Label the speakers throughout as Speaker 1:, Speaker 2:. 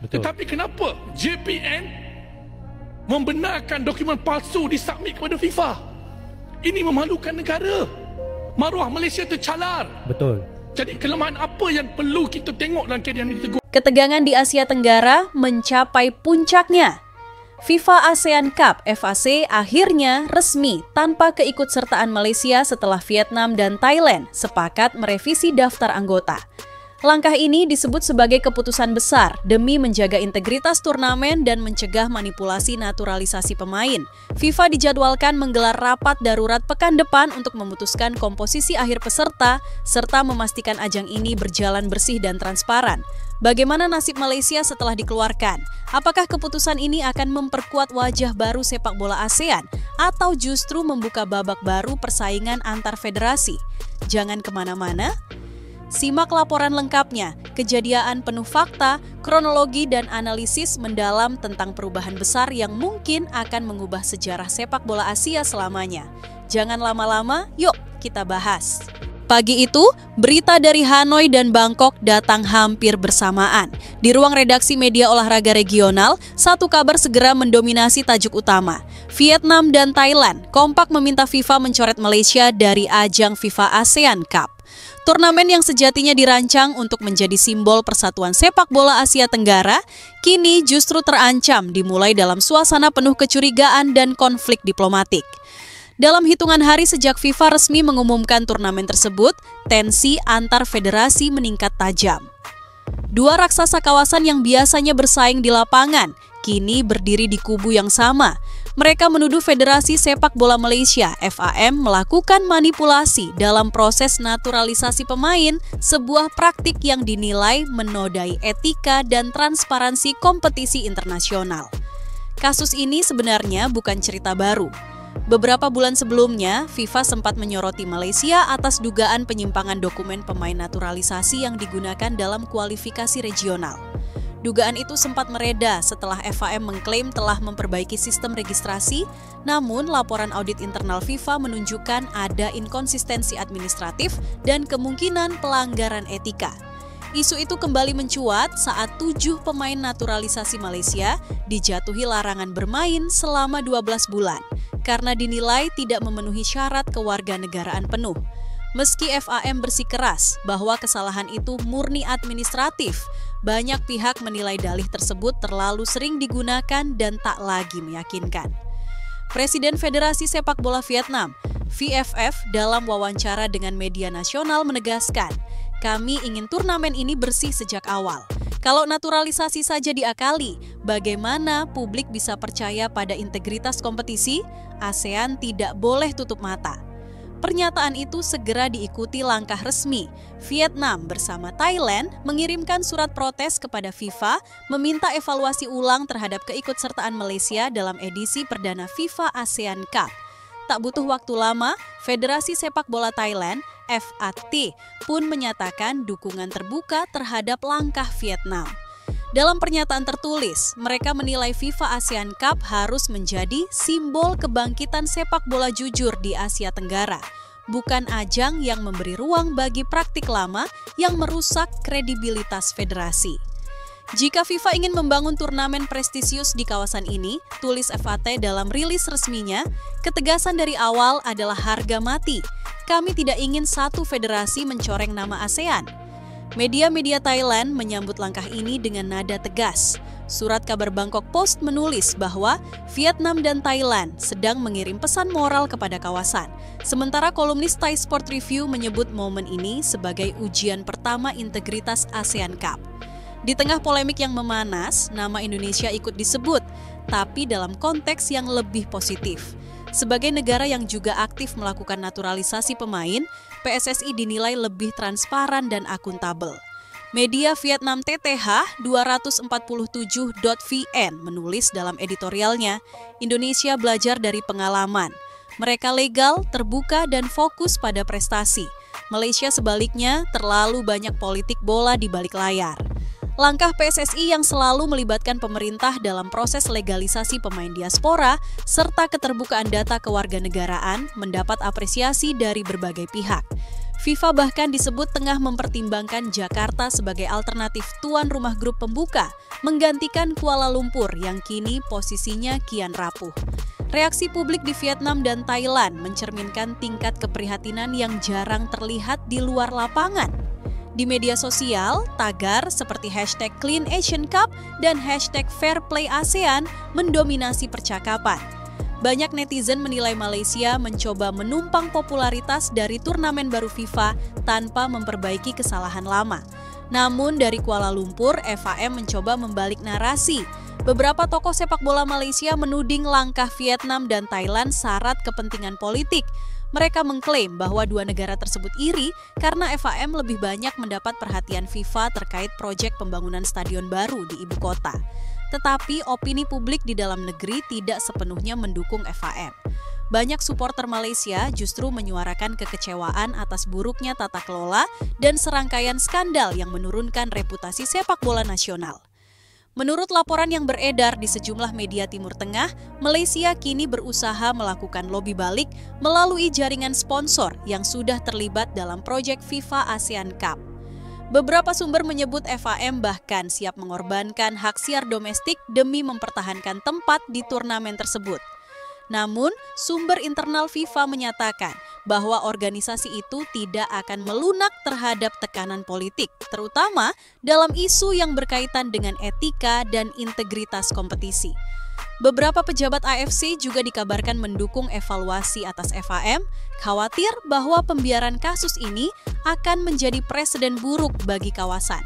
Speaker 1: Betul.
Speaker 2: Tetapi kenapa JPN membenarkan dokumen palsu disubmit kepada FIFA? Ini memalukan negara. Maruah Malaysia tercalar.
Speaker 1: Betul.
Speaker 2: Jadi kelemahan apa yang perlu kita tengok dalam keadaan ini ditegur?
Speaker 3: Ketegangan di Asia Tenggara mencapai puncaknya. FIFA ASEAN Cup (FAC) akhirnya resmi tanpa keikutsertaan Malaysia setelah Vietnam dan Thailand sepakat merevisi daftar anggota. Langkah ini disebut sebagai keputusan besar demi menjaga integritas turnamen dan mencegah manipulasi naturalisasi pemain. FIFA dijadwalkan menggelar rapat darurat pekan depan untuk memutuskan komposisi akhir peserta serta memastikan ajang ini berjalan bersih dan transparan. Bagaimana nasib Malaysia setelah dikeluarkan? Apakah keputusan ini akan memperkuat wajah baru sepak bola ASEAN atau justru membuka babak baru persaingan antar federasi? Jangan kemana-mana. Simak laporan lengkapnya, kejadian penuh fakta, kronologi, dan analisis mendalam tentang perubahan besar yang mungkin akan mengubah sejarah sepak bola Asia selamanya. Jangan lama-lama, yuk kita bahas. Pagi itu, berita dari Hanoi dan Bangkok datang hampir bersamaan. Di ruang redaksi media olahraga regional, satu kabar segera mendominasi tajuk utama. Vietnam dan Thailand kompak meminta FIFA mencoret Malaysia dari ajang FIFA ASEAN Cup. Turnamen yang sejatinya dirancang untuk menjadi simbol persatuan sepak bola Asia Tenggara, kini justru terancam dimulai dalam suasana penuh kecurigaan dan konflik diplomatik. Dalam hitungan hari sejak FIFA resmi mengumumkan turnamen tersebut, tensi antar federasi meningkat tajam. Dua raksasa kawasan yang biasanya bersaing di lapangan, kini berdiri di kubu yang sama. Mereka menuduh Federasi Sepak Bola Malaysia (FAM) melakukan manipulasi dalam proses naturalisasi pemain, sebuah praktik yang dinilai menodai etika dan transparansi kompetisi internasional. Kasus ini sebenarnya bukan cerita baru. Beberapa bulan sebelumnya, FIFA sempat menyoroti Malaysia atas dugaan penyimpangan dokumen pemain naturalisasi yang digunakan dalam kualifikasi regional. Dugaan itu sempat mereda setelah FAM mengklaim telah memperbaiki sistem registrasi, namun laporan audit internal FIFA menunjukkan ada inkonsistensi administratif dan kemungkinan pelanggaran etika. Isu itu kembali mencuat saat 7 pemain naturalisasi Malaysia dijatuhi larangan bermain selama 12 bulan karena dinilai tidak memenuhi syarat kewarganegaraan penuh. Meski FAM bersikeras bahwa kesalahan itu murni administratif, banyak pihak menilai dalih tersebut terlalu sering digunakan dan tak lagi meyakinkan. Presiden Federasi Sepak Bola Vietnam, VFF, dalam wawancara dengan media nasional menegaskan, "Kami ingin turnamen ini bersih sejak awal. Kalau naturalisasi saja diakali, bagaimana publik bisa percaya pada integritas kompetisi? ASEAN tidak boleh tutup mata." Pernyataan itu segera diikuti langkah resmi. Vietnam bersama Thailand mengirimkan surat protes kepada FIFA meminta evaluasi ulang terhadap keikutsertaan Malaysia dalam edisi perdana FIFA ASEAN Cup. Tak butuh waktu lama, Federasi Sepak Bola Thailand (FAT) pun menyatakan dukungan terbuka terhadap langkah Vietnam. Dalam pernyataan tertulis, mereka menilai FIFA ASEAN Cup harus menjadi simbol kebangkitan sepak bola jujur di Asia Tenggara, bukan ajang yang memberi ruang bagi praktik lama yang merusak kredibilitas federasi. Jika FIFA ingin membangun turnamen prestisius di kawasan ini, tulis FAT dalam rilis resminya, ketegasan dari awal adalah harga mati. Kami tidak ingin satu federasi mencoreng nama ASEAN. Media-media Thailand menyambut langkah ini dengan nada tegas. Surat kabar Bangkok Post menulis bahwa Vietnam dan Thailand sedang mengirim pesan moral kepada kawasan. Sementara kolumnis Thai Sport Review menyebut momen ini sebagai ujian pertama integritas ASEAN Cup. Di tengah polemik yang memanas, nama Indonesia ikut disebut, tapi dalam konteks yang lebih positif. Sebagai negara yang juga aktif melakukan naturalisasi pemain, PSSI dinilai lebih transparan dan akuntabel. Media Vietnam TTH 247.vn menulis dalam editorialnya, Indonesia belajar dari pengalaman. Mereka legal, terbuka, dan fokus pada prestasi. Malaysia sebaliknya terlalu banyak politik bola di balik layar. Langkah PSSI yang selalu melibatkan pemerintah dalam proses legalisasi pemain diaspora serta keterbukaan data kewarganegaraan mendapat apresiasi dari berbagai pihak. FIFA bahkan disebut tengah mempertimbangkan Jakarta sebagai alternatif tuan rumah grup pembuka, menggantikan Kuala Lumpur yang kini posisinya kian rapuh. Reaksi publik di Vietnam dan Thailand mencerminkan tingkat keprihatinan yang jarang terlihat di luar lapangan. Di media sosial, tagar seperti hashtag Clean Asian Cup dan hashtag Fair Play ASEAN mendominasi percakapan. Banyak netizen menilai Malaysia mencoba menumpang popularitas dari turnamen baru FIFA tanpa memperbaiki kesalahan lama. Namun dari Kuala Lumpur, FAM mencoba membalik narasi. Beberapa tokoh sepak bola Malaysia menuding langkah Vietnam dan Thailand syarat kepentingan politik. Mereka mengklaim bahwa dua negara tersebut iri karena FAM lebih banyak mendapat perhatian FIFA terkait proyek pembangunan stadion baru di ibu kota. Tetapi opini publik di dalam negeri tidak sepenuhnya mendukung FAM. Banyak supporter Malaysia justru menyuarakan kekecewaan atas buruknya tata kelola dan serangkaian skandal yang menurunkan reputasi sepak bola nasional. Menurut laporan yang beredar di sejumlah media Timur Tengah, Malaysia kini berusaha melakukan lobi balik melalui jaringan sponsor yang sudah terlibat dalam proyek FIFA ASEAN Cup. Beberapa sumber menyebut FAM bahkan siap mengorbankan hak siar domestik demi mempertahankan tempat di turnamen tersebut. Namun, sumber internal FIFA menyatakan bahwa organisasi itu tidak akan melunak terhadap tekanan politik, terutama dalam isu yang berkaitan dengan etika dan integritas kompetisi. Beberapa pejabat AFC juga dikabarkan mendukung evaluasi atas FAM, khawatir bahwa pembiaran kasus ini akan menjadi presiden buruk bagi kawasan.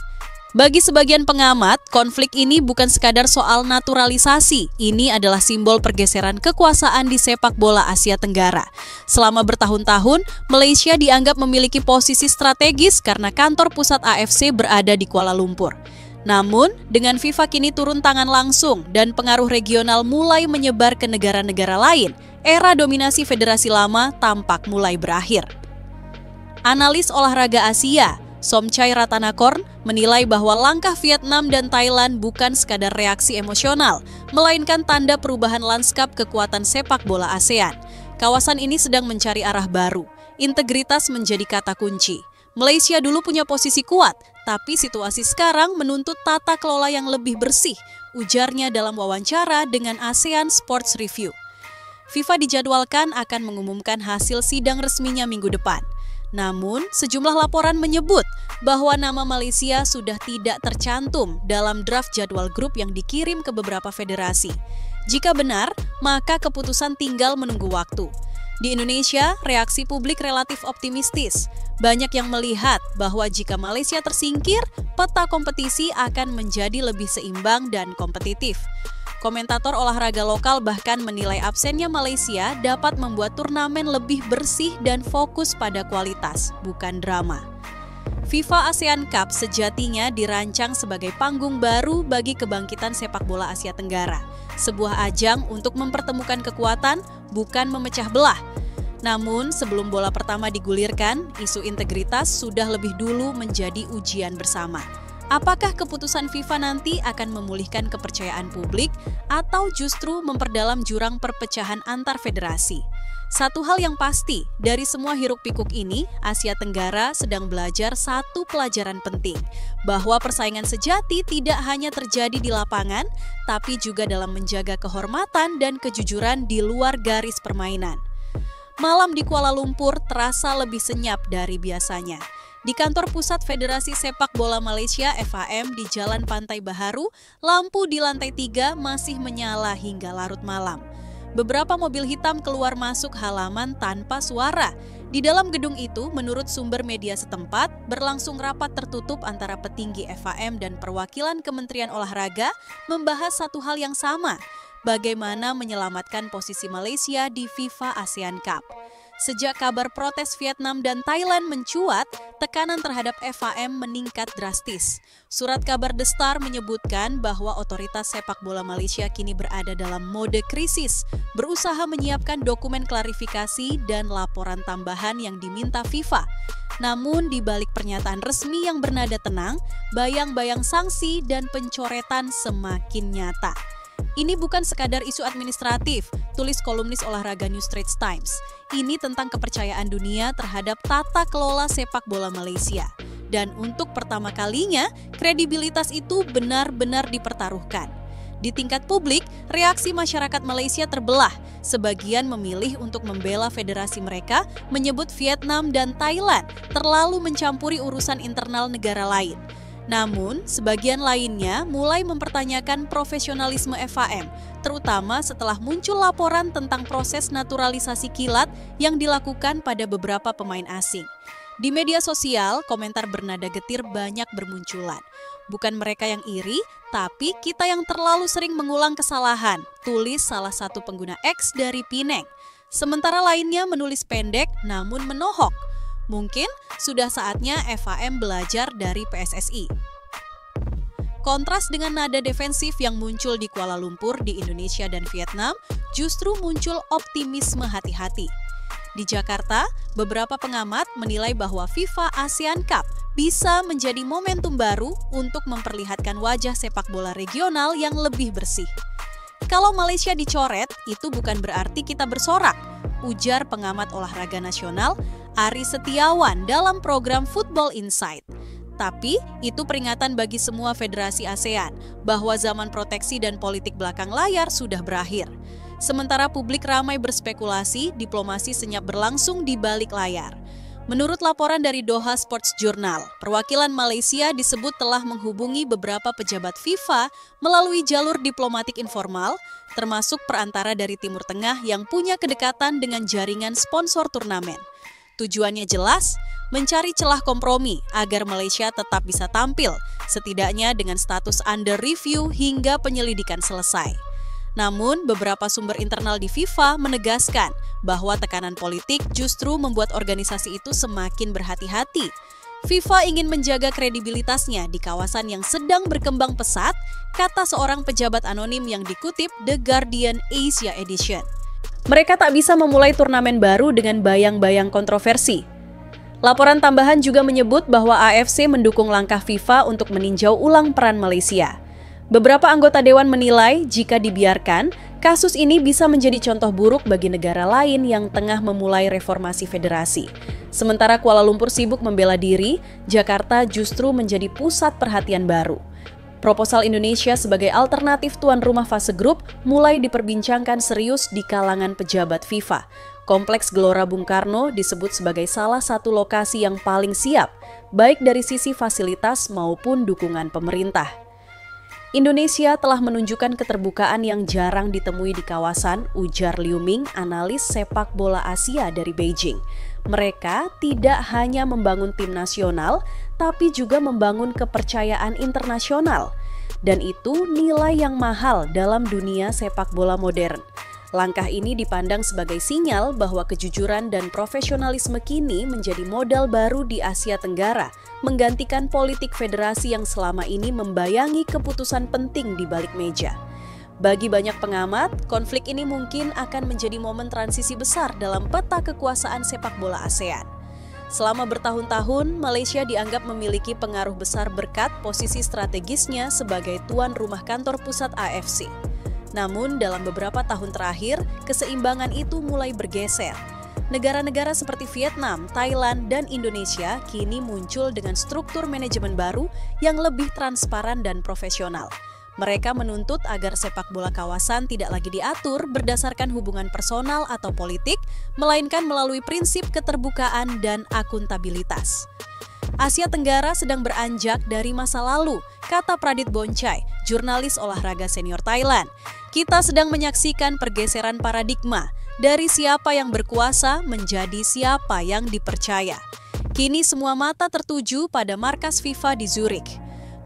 Speaker 3: Bagi sebagian pengamat, konflik ini bukan sekadar soal naturalisasi. Ini adalah simbol pergeseran kekuasaan di sepak bola Asia Tenggara. Selama bertahun-tahun, Malaysia dianggap memiliki posisi strategis karena kantor pusat AFC berada di Kuala Lumpur. Namun, dengan FIFA kini turun tangan langsung dan pengaruh regional mulai menyebar ke negara-negara lain, era dominasi federasi lama tampak mulai berakhir. Analis olahraga Asia, Somchai Ratanakorn, menilai bahwa langkah Vietnam dan Thailand bukan sekadar reaksi emosional, melainkan tanda perubahan lanskap kekuatan sepak bola ASEAN. Kawasan ini sedang mencari arah baru. Integritas menjadi kata kunci. Malaysia dulu punya posisi kuat, tapi situasi sekarang menuntut tata kelola yang lebih bersih, ujarnya dalam wawancara dengan ASEAN Sports Review. FIFA dijadwalkan akan mengumumkan hasil sidang resminya minggu depan. Namun, sejumlah laporan menyebut bahwa nama Malaysia sudah tidak tercantum dalam draft jadwal grup yang dikirim ke beberapa federasi. Jika benar, maka keputusan tinggal menunggu waktu. Di Indonesia, reaksi publik relatif optimistis. Banyak yang melihat bahwa jika Malaysia tersingkir, peta kompetisi akan menjadi lebih seimbang dan kompetitif. Komentator olahraga lokal bahkan menilai absennya Malaysia dapat membuat turnamen lebih bersih dan fokus pada kualitas, bukan drama. FIFA ASEAN Cup sejatinya dirancang sebagai panggung baru bagi kebangkitan sepak bola Asia Tenggara. Sebuah ajang untuk mempertemukan kekuatan, bukan memecah belah. Namun, sebelum bola pertama digulirkan, isu integritas sudah lebih dulu menjadi ujian bersama. Apakah keputusan FIFA nanti akan memulihkan kepercayaan publik atau justru memperdalam jurang perpecahan antar federasi? Satu hal yang pasti, dari semua hiruk-pikuk ini, Asia Tenggara sedang belajar satu pelajaran penting, bahwa persaingan sejati tidak hanya terjadi di lapangan, tapi juga dalam menjaga kehormatan dan kejujuran di luar garis permainan. Malam di Kuala Lumpur terasa lebih senyap dari biasanya. Di kantor pusat Federasi Sepak Bola Malaysia FAM di Jalan Pantai Baharu, lampu di lantai 3 masih menyala hingga larut malam. Beberapa mobil hitam keluar masuk halaman tanpa suara. Di dalam gedung itu, menurut sumber media setempat, berlangsung rapat tertutup antara petinggi FAM dan perwakilan Kementerian Olahraga membahas satu hal yang sama, bagaimana menyelamatkan posisi Malaysia di FIFA ASEAN Cup. Sejak kabar protes Vietnam dan Thailand mencuat, tekanan terhadap FAM meningkat drastis. Surat kabar The Star menyebutkan bahwa otoritas sepak bola Malaysia kini berada dalam mode krisis, berusaha menyiapkan dokumen klarifikasi dan laporan tambahan yang diminta FIFA. Namun di balik pernyataan resmi yang bernada tenang, bayang-bayang sanksi dan pencoretan semakin nyata. Ini bukan sekadar isu administratif, tulis kolumnis olahraga New Straits Times. Ini tentang kepercayaan dunia terhadap tata kelola sepak bola Malaysia. Dan untuk pertama kalinya, kredibilitas itu benar-benar dipertaruhkan. Di tingkat publik, reaksi masyarakat Malaysia terbelah. Sebagian memilih untuk membela federasi mereka, menyebut Vietnam dan Thailand terlalu mencampuri urusan internal negara lain. Namun, sebagian lainnya mulai mempertanyakan profesionalisme FAM, terutama setelah muncul laporan tentang proses naturalisasi kilat yang dilakukan pada beberapa pemain asing. Di media sosial, komentar bernada getir banyak bermunculan. Bukan mereka yang iri, tapi kita yang terlalu sering mengulang kesalahan, tulis salah satu pengguna X dari Penang. Sementara lainnya menulis pendek namun menohok. Mungkin sudah saatnya FAM belajar dari PSSI. Kontras dengan nada defensif yang muncul di Kuala Lumpur di Indonesia dan Vietnam, justru muncul optimisme hati-hati. Di Jakarta, beberapa pengamat menilai bahwa FIFA ASEAN Cup bisa menjadi momentum baru untuk memperlihatkan wajah sepak bola regional yang lebih bersih. Kalau Malaysia dicoret, itu bukan berarti kita bersorak, ujar pengamat olahraga nasional Ari Setiawan dalam program Football Insight. Tapi itu peringatan bagi semua federasi ASEAN bahwa zaman proteksi dan politik belakang layar sudah berakhir. Sementara publik ramai berspekulasi, diplomasi senyap berlangsung di balik layar. Menurut laporan dari Doha Sports Journal, perwakilan Malaysia disebut telah menghubungi beberapa pejabat FIFA melalui jalur diplomatik informal, termasuk perantara dari Timur Tengah yang punya kedekatan dengan jaringan sponsor turnamen. Tujuannya jelas, mencari celah kompromi agar Malaysia tetap bisa tampil, setidaknya dengan status under review hingga penyelidikan selesai. Namun, beberapa sumber internal di FIFA menegaskan bahwa tekanan politik justru membuat organisasi itu semakin berhati-hati. FIFA ingin menjaga kredibilitasnya di kawasan yang sedang berkembang pesat, kata seorang pejabat anonim yang dikutip The Guardian Asia Edition. Mereka tak bisa memulai turnamen baru dengan bayang-bayang kontroversi. Laporan tambahan juga menyebut bahwa AFC mendukung langkah FIFA untuk meninjau ulang peran Malaysia. Beberapa anggota dewan menilai jika dibiarkan, kasus ini bisa menjadi contoh buruk bagi negara lain yang tengah memulai reformasi federasi. Sementara Kuala Lumpur sibuk membela diri, Jakarta justru menjadi pusat perhatian baru. Proposal Indonesia sebagai alternatif tuan rumah fase grup mulai diperbincangkan serius di kalangan pejabat FIFA. Kompleks Gelora Bung Karno disebut sebagai salah satu lokasi yang paling siap, baik dari sisi fasilitas maupun dukungan pemerintah. Indonesia telah menunjukkan keterbukaan yang jarang ditemui di kawasan, ujar Liu Ming, analis sepak bola Asia dari Beijing. Mereka tidak hanya membangun tim nasional, tapi juga membangun kepercayaan internasional. Dan itu nilai yang mahal dalam dunia sepak bola modern. Langkah ini dipandang sebagai sinyal bahwa kejujuran dan profesionalisme kini menjadi modal baru di Asia Tenggara, menggantikan politik federasi yang selama ini membayangi keputusan penting di balik meja. Bagi banyak pengamat, konflik ini mungkin akan menjadi momen transisi besar dalam peta kekuasaan sepak bola ASEAN. Selama bertahun-tahun, Malaysia dianggap memiliki pengaruh besar berkat posisi strategisnya sebagai tuan rumah kantor pusat AFC. Namun, dalam beberapa tahun terakhir, keseimbangan itu mulai bergeser. Negara-negara seperti Vietnam, Thailand, dan Indonesia kini muncul dengan struktur manajemen baru yang lebih transparan dan profesional. Mereka menuntut agar sepak bola kawasan tidak lagi diatur berdasarkan hubungan personal atau politik, melainkan melalui prinsip keterbukaan dan akuntabilitas. Asia Tenggara sedang beranjak dari masa lalu, kata Pradit Boncai, jurnalis olahraga senior Thailand. Kita sedang menyaksikan pergeseran paradigma dari siapa yang berkuasa menjadi siapa yang dipercaya. Kini semua mata tertuju pada markas FIFA di Zurich.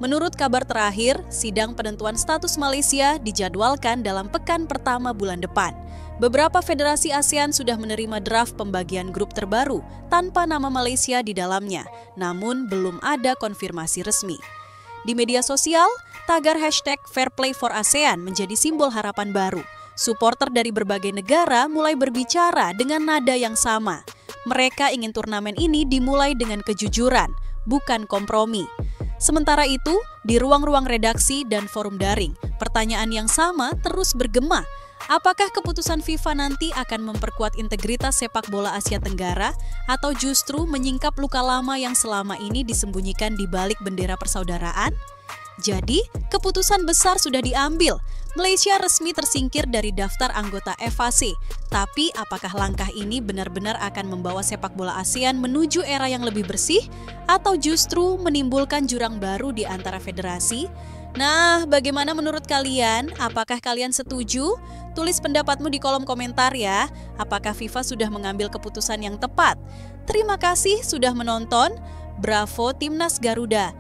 Speaker 3: Menurut kabar terakhir, sidang penentuan status Malaysia dijadwalkan dalam pekan pertama bulan depan. Beberapa federasi ASEAN sudah menerima draft pembagian grup terbaru tanpa nama Malaysia di dalamnya, namun belum ada konfirmasi resmi. Di media sosial, tagar hashtag Fairplay for ASEAN menjadi simbol harapan baru. Supporter dari berbagai negara mulai berbicara dengan nada yang sama. Mereka ingin turnamen ini dimulai dengan kejujuran, bukan kompromi. Sementara itu, di ruang-ruang redaksi dan forum daring, pertanyaan yang sama terus bergema. Apakah keputusan FIFA nanti akan memperkuat integritas sepak bola Asia Tenggara atau justru menyingkap luka lama yang selama ini disembunyikan di balik bendera persaudaraan? Jadi, keputusan besar sudah diambil. Malaysia resmi tersingkir dari daftar anggota FAC. Tapi apakah langkah ini benar-benar akan membawa sepak bola ASEAN menuju era yang lebih bersih atau justru menimbulkan jurang baru di antara federasi? Nah, bagaimana menurut kalian? Apakah kalian setuju? Tulis pendapatmu di kolom komentar ya. Apakah FIFA sudah mengambil keputusan yang tepat? Terima kasih sudah menonton. Bravo Timnas Garuda.